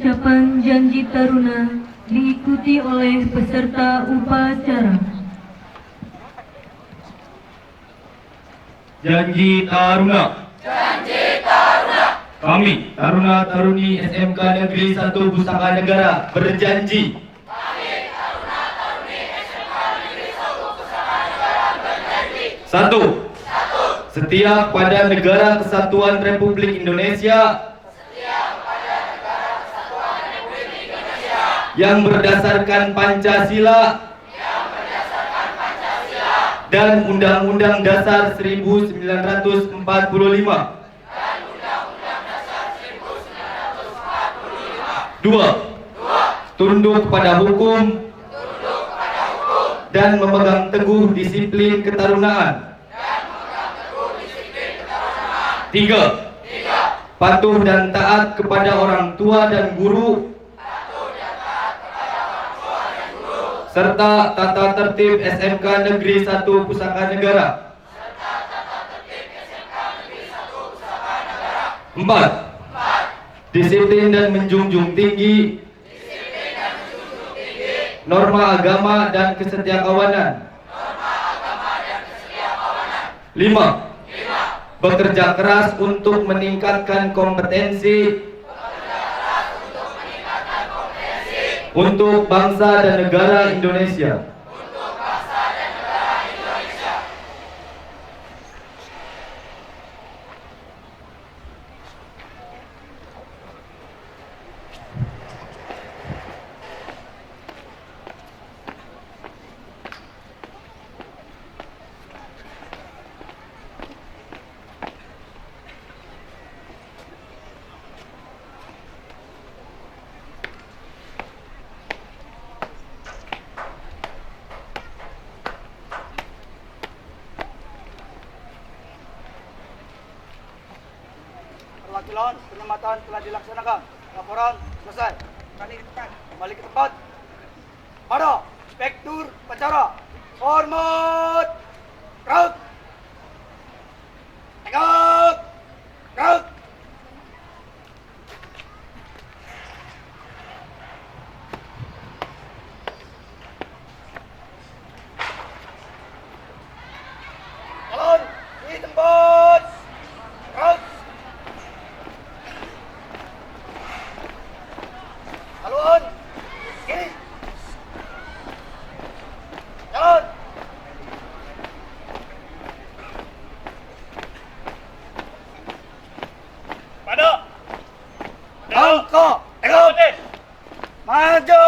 Ucapan janji taruna diikuti oleh peserta upacara. Janji taruna. Janji taruna. Kami, Taruna-Taruni SMK Negeri 1 Pusaka Negara, berjanji. Kami, Taruna-Taruni SMK Negeri 1 Pusaka Negara, berjanji. 1. Setia pada Negara Kesatuan Republik Indonesia. Yang berdasarkan Pancasila dan Undang-Undang Dasar 1945. 2. Tunduk pada hukum dan memegang teguh disiplin ketarunaan. 3. Patuh dan taat kepada orang tua dan guru serta tata tertib SMK Negeri 1 Pusaka Negara. 4. Disiplin dan menjunjung tinggi norma agama dan kesetiakawanan. 5. Bekerja keras untuk meningkatkan kompetensi untuk bangsa dan negara Indonesia. Perwakilan penyelamatan telah dilaksanakan. Laporan selesai. Kembali ke tempat. Pada Inspektur Upacara. Hormat. Gerak. Tegak. Gerak. Jalan di tempat. Gerak. Haluan. Kiri. Jalan. Pada. Angka. Tegak. Maju.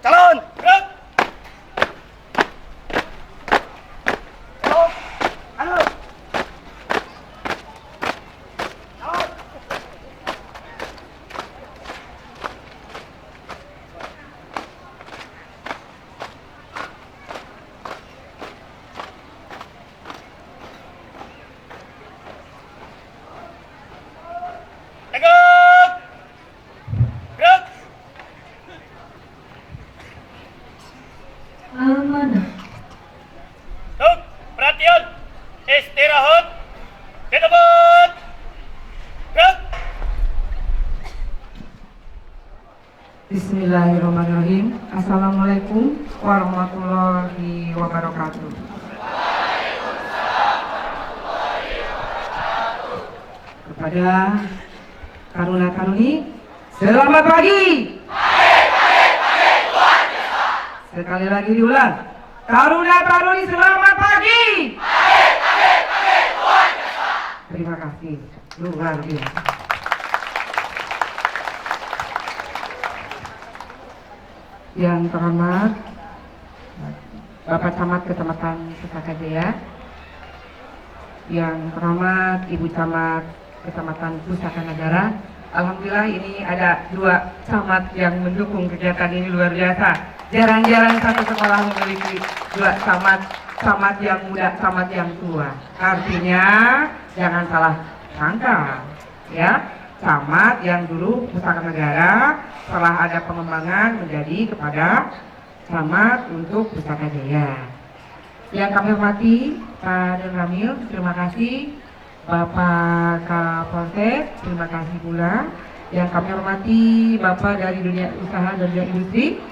Jalan. Gerak. Jalan. Kanan. Jalan. Tegak. Gerak. Amanah. Tuk. Perhatian. Istirahat. Di tempat. Gerak. Bismillahirrahmanirrahim. Assalamualaikum warahmatullahi wabarakatuh. Kepada Taruna-Taruni, selamat pagi. Sekali lagi diulang. Taruna-Taruni, selamat pagi. Terima kasih. Luar biasa. Yang terhormat Bapak Camat Kecamatan Pusaka Jaya, yang terhormat Ibu Camat Kecamatan Pusaka Negara. Alhamdulillah ini ada 2 camat yang mendukung kegiatan ini, luar biasa. Jarang-jarang satu sekolah memiliki 2 camat yang muda, camat yang tua. Artinya jangan salah sangka, ya. Camat yang dulu Pusaka Negara setelah ada pengembangan menjadi kepada camat untuk Pusaka Jaya. Yang kami hormati Pak Dan Ramil, terima kasih. Bapak Kapolsek, terima kasih pula. Yang kami hormati Bapak dari dunia usaha dan dunia industri.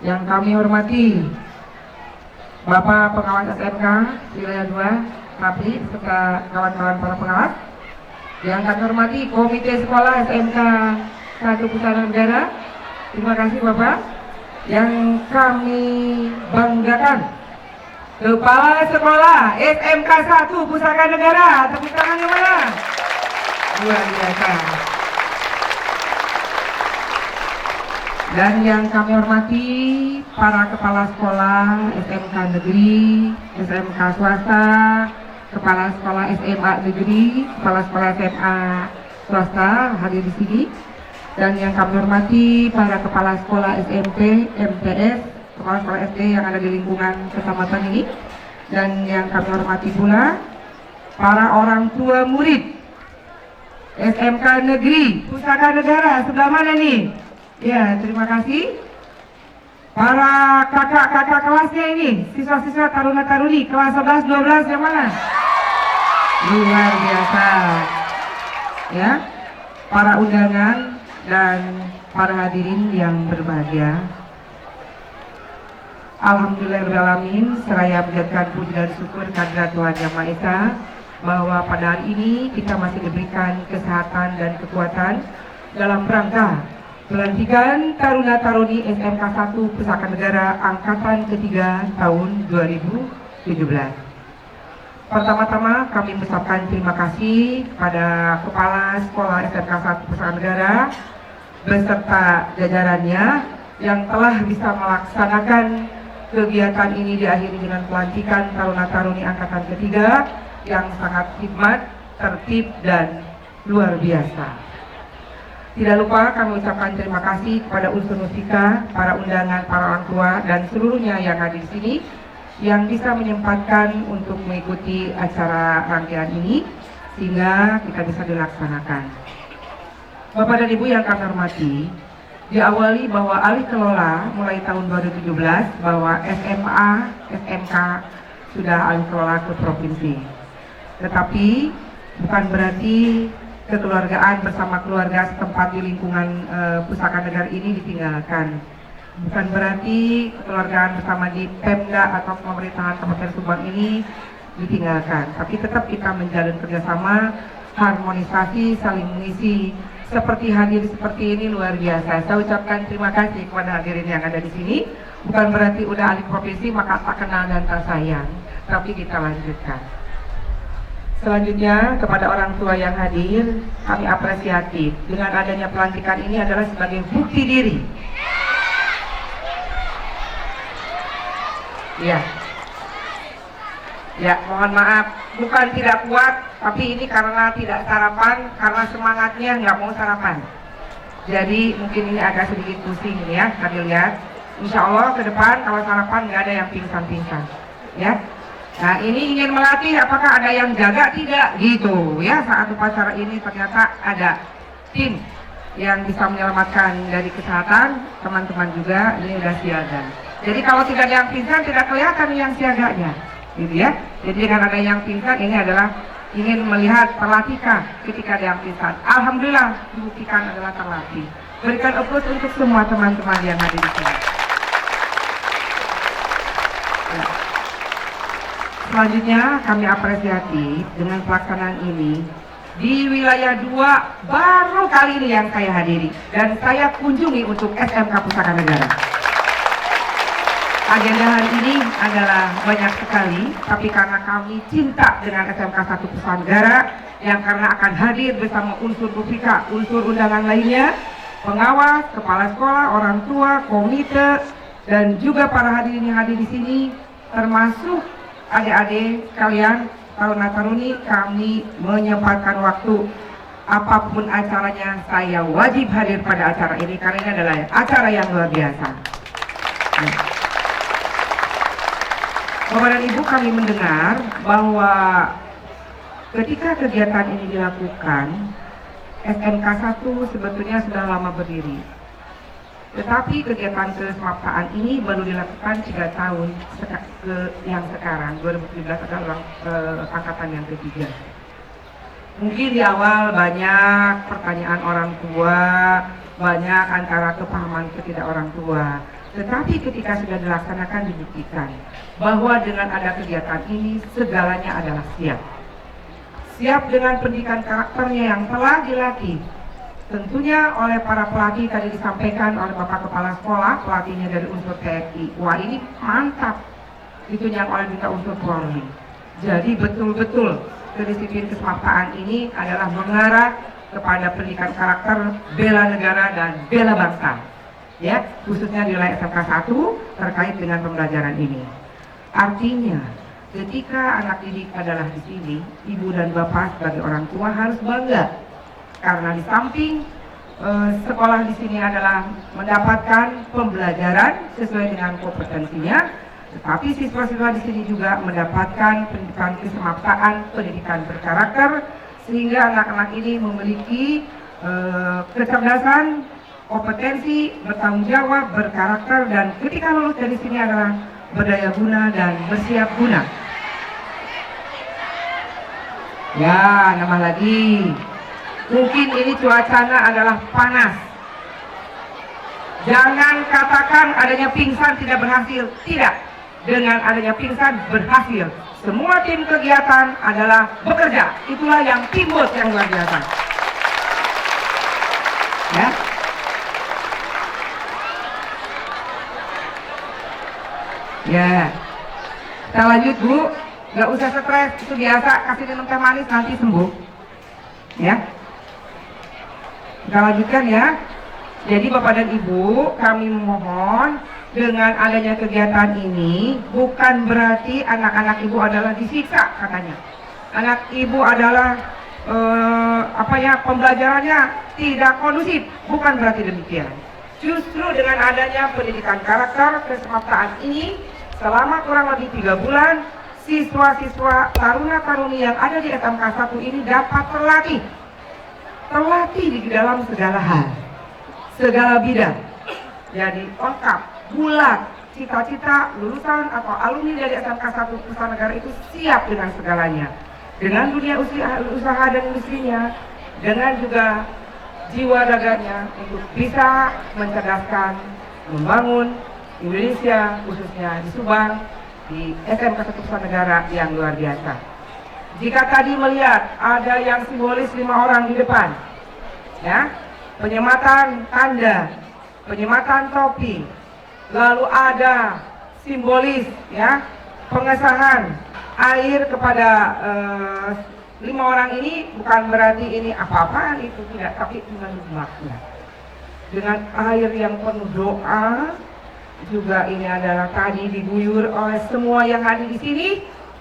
Yang kami hormati Bapak pengawas SMK wilayah 2, Rapli, serta kawan-kawan para pengawas. Yang kami hormati Komite Sekolah SMK 1 Pusaka Negara. Terima kasih Bapak. Yang kami banggakan Kepala Sekolah SMK 1 Pusaka Negara. Tepuk tangannya mana? Luar biasa. Dan yang kami hormati para kepala sekolah SMK negeri, SMK swasta, kepala sekolah SMA negeri, kepala sekolah SMA swasta hadir di sini. Dan yang kami hormati para kepala sekolah SMP, MTS, kepala sekolah SD yang ada di lingkungan kecamatan ini. Dan yang kami hormati pula para orang tua murid SMK negeri Pusaka Negara. Sebelah mana nih? Ya, terima kasih. Para kakak-kakak kelasnya ini, siswa-siswa taruna-taruni kelas 11, 12 yang mana? Luar biasa. Ya, para undangan dan para hadirin yang berbahagia. Alhamdulillahirrahmanirrahim, seraya menjadikan puji dan syukur kehadirat Tuhan Yang Maha Esa bahwa pada hari ini kita masih diberikan kesehatan dan kekuatan dalam rangka pelantikan Taruna-Taruni SMK 1 Pusaka Negara Angkatan ketiga tahun 2017. Pertama-tama kami mengucapkan terima kasih kepada Kepala Sekolah SMK 1 Pusaka Negara beserta jajarannya yang telah bisa melaksanakan kegiatan ini diakhiri dengan pelantikan Taruna-Taruni Angkatan ketiga yang sangat hikmat, tertib, dan luar biasa. Tidak lupa kami ucapkan terima kasih kepada unsur musika, para undangan, para orang tua, dan seluruhnya yang hadir di sini yang bisa menyempatkan untuk mengikuti acara rangkaian ini sehingga kita bisa dilaksanakan. Bapak dan Ibu yang kami hormati, diawali bahwa alih kelola mulai tahun 2017 bahwa SMA, SMK sudah alih kelola ke provinsi. Tetapi bukan berarti kekeluargaan bersama keluarga setempat di lingkungan Pusaka Negara ini ditinggalkan. Bukan berarti kekeluargaan bersama di Pemda atau pemerintahan Kabupaten Subang ini ditinggalkan. Tapi tetap kita menjalin kerjasama, harmonisasi, saling mengisi. Seperti hadir seperti ini luar biasa. Saya ucapkan terima kasih kepada hadirin yang ada di sini. Bukan berarti udah alih provinsi maka tak kenal dan tak sayang. Tapi kita lanjutkan. Selanjutnya kepada orang tua yang hadir, kami apresiatif dengan adanya pelantikan ini adalah sebagai bukti diri. Ya, mohon maaf, bukan tidak kuat, tapi ini karena tidak sarapan, karena semangatnya nggak mau sarapan. Jadi mungkin ini agak sedikit pusing ya, kami lihat. Insya Allah ke depan kalau sarapan nggak ada yang pingsan-pingsan, ya. Nah ini ingin melatih apakah ada yang jaga tidak gitu ya. Saat upacara ini ternyata ada tim yang bisa menyelamatkan dari kesehatan. Teman-teman juga ini sudah siaga. Jadi kalau tidak ada yang pingsan tidak kelihatan yang siaganya gitu ya. Jadi dengan ada yang pingsan ini adalah ingin melihat terlatihkah ketika ada yang pingsan. Alhamdulillah dibuktikan adalah terlatih. Berikan applause untuk semua teman-teman yang hadir di sini. Ya. Selanjutnya kami apresiasi dengan pelaksanaan ini di wilayah 2 baru kali ini yang saya hadiri dan saya kunjungi untuk SMK Pusaka Negara. Agenda hari ini adalah banyak sekali, tapi karena kami cinta dengan SMK 1 Pusaka Negara yang karena akan hadir bersama unsur Bupika, unsur undangan lainnya, pengawas, kepala sekolah, orang tua, komite, dan juga para hadirin yang hadir di sini, termasuk adik-adik kalian, taruna-taruni, kami menyempatkan waktu apapun acaranya, saya wajib hadir pada acara ini karena ini adalah acara yang luar biasa. Bapak dan Ibu, kami mendengar bahwa ketika kegiatan ini dilakukan, SMK 1 sebetulnya sudah lama berdiri. Tetapi kegiatan kesemaptaan ini baru dilakukan 3 tahun yang sekarang, 2017 adalah angkatan yang ketiga. Mungkin di awal banyak pertanyaan orang tua, banyak antara kepahaman ketidak orang tua. Tetapi ketika sudah dilaksanakan dibuktikan bahwa dengan ada kegiatan ini segalanya adalah siap. Siap dengan pendidikan karakternya yang telah dilatih. Tentunya oleh para pelatih tadi disampaikan oleh Bapak Kepala Sekolah, pelatihnya dari unsur TNI. Wah ini mantap, ditunjang oleh duta unsur Polri. Jadi betul-betul kedisiplin kesemaptaan ini adalah mengarah kepada pendidikan karakter, bela negara dan bela bangsa. Ya, khususnya di wilayah SMK 1 terkait dengan pembelajaran ini. Artinya, ketika anak didik adalah di sini, ibu dan bapak sebagai orang tua harus bangga. Karena di samping sekolah di sini adalah mendapatkan pembelajaran sesuai dengan kompetensinya, tetapi siswa-siswa di sini juga mendapatkan pendidikan kesemaptaan, pendidikan berkarakter, sehingga anak-anak ini memiliki kecerdasan, kompetensi, bertanggung jawab, berkarakter, dan ketika lulus dari sini adalah berdaya guna dan bersiap guna. Ya, nambah lagi. Mungkin ini cuacanya adalah panas. Jangan katakan adanya pingsan tidak berhasil. Tidak. Dengan adanya pingsan berhasil. Semua tim kegiatan adalah bekerja. Itulah yang teamwork yang luar biasa. Ya. Ya. Kita lanjut Bu. Gak usah stres, itu biasa. Kasih minum teh manis nanti sembuh. Ya. Kita lanjutkan ya. Jadi Bapak dan Ibu, kami mohon dengan adanya kegiatan ini bukan berarti anak-anak Ibu adalah disiksa katanya. Anak Ibu adalah pembelajarannya tidak kondusif, bukan berarti demikian. Justru dengan adanya pendidikan karakter kesemaptaan ini selama kurang lebih 3 bulan, siswa-siswa taruna-taruni yang ada di SMK 1 ini dapat terlatih di dalam segala hal, segala bidang. Jadi lengkap, bulat, cita-cita lulusan atau alumni dari SMK 1 Pusat Negara itu siap dengan segalanya. Dengan dunia usaha dan industrinya, dengan juga jiwa raganya untuk bisa mencerdaskan, membangun Indonesia, khususnya di Subang, di SMK 1 Pusat Negara yang luar biasa. Jika tadi melihat ada yang simbolis 5 orang di depan, ya, penyematan tanda, penyematan topi, lalu ada simbolis, ya, pengesahan air kepada 5 orang ini, bukan berarti ini apa-apaan itu tidak, tapi mengandung makna. Dengan air yang penuh doa, juga ini adalah tadi diguyur oleh semua yang hadir di sini.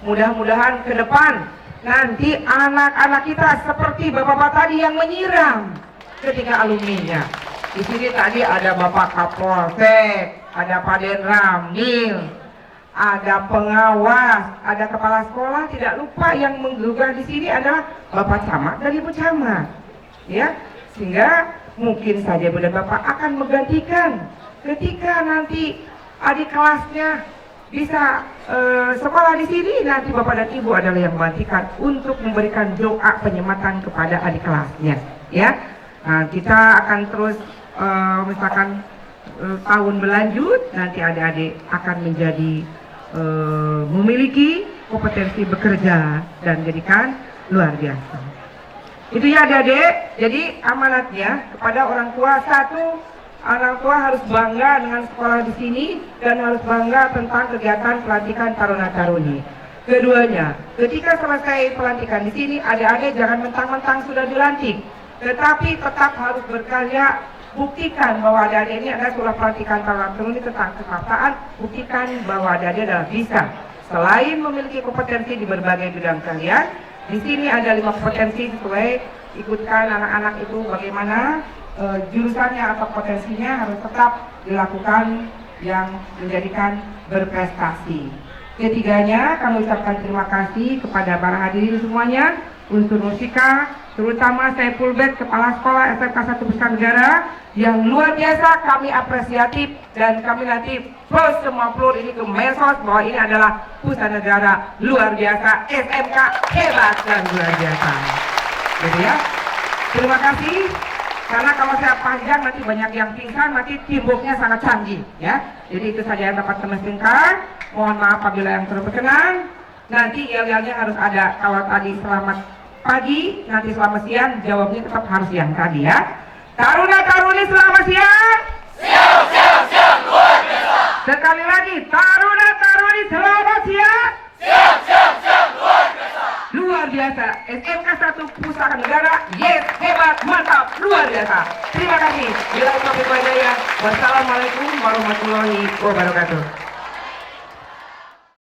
Mudah-mudahan ke depan nanti anak-anak kita seperti bapak-bapak tadi yang menyiram ketika alumninya. Di sini tadi ada Bapak Kapolsek, ada Pak Denramil, ada pengawas, ada kepala sekolah. Tidak lupa yang menggugah di sini adalah Bapak Camat dan Ibu Camat, ya. Sehingga mungkin saja Bunda Bapak akan menggantikan ketika nanti adik kelasnya bisa sekolah di sini, nanti Bapak dan Ibu adalah yang menggantikan untuk memberikan doa penyematan kepada adik kelasnya, ya. Nah, kita akan terus misalkan tahun berlanjut, nanti adik-adik akan menjadi memiliki kompetensi bekerja dan jadikan luar biasa. Itu ya adik-adik. Jadi amanatnya kepada orang tua, satu, orang tua harus bangga dengan sekolah di sini dan harus bangga tentang kegiatan pelantikan taruna-taruni. Keduanya, ketika selesai pelantikan di sini, adik-adik jangan mentang-mentang sudah dilantik, tetapi tetap harus berkarya. Buktikan bahwa adik-adik ini adalah sekolah pelantikan taruna-taruni tentang kesemaptaan. Buktikan bahwa adik-adik adalah bisa. Selain memiliki kompetensi di berbagai bidang kalian, di sini ada 5 kompetensi sesuai ikutkan anak-anak itu bagaimana jurusannya atau potensinya harus tetap dilakukan yang menjadikan berprestasi. Ketiganya, kami ucapkan terima kasih kepada para hadirin semuanya, unsur musika, terutama saya Fulbert, Kepala Sekolah SMK 1 Pusat Negara yang luar biasa, kami apresiatif dan kami nanti post semua upload ini ke medsos bahwa ini adalah Pusat Negara luar biasa, SMK hebat dan luar biasa. gitu ya. Terima kasih. Karena kalau saya panjang nanti banyak yang pingsan, nanti teamworknya sangat canggih ya. Jadi itu saja yang dapat kami singkat. Mohon maaf apabila yang terlalu berkenan. Nanti yel-yelnya harus ada. Kalau tadi selamat pagi, nanti selamat siang, jawabnya tetap harus siang tadi ya. Taruna-taruni selamat siang. Siap, luar biasa. Sekali lagi, taruna-taruni selamat siang. Siap, luar biasa. Luar biasa. SMK 1 Pusaka Negara, yes, hebat, mantap, luar biasa. Terima kasih. Bila taufiq wal hidayah. Wassalamualaikum warahmatullahi wabarakatuh.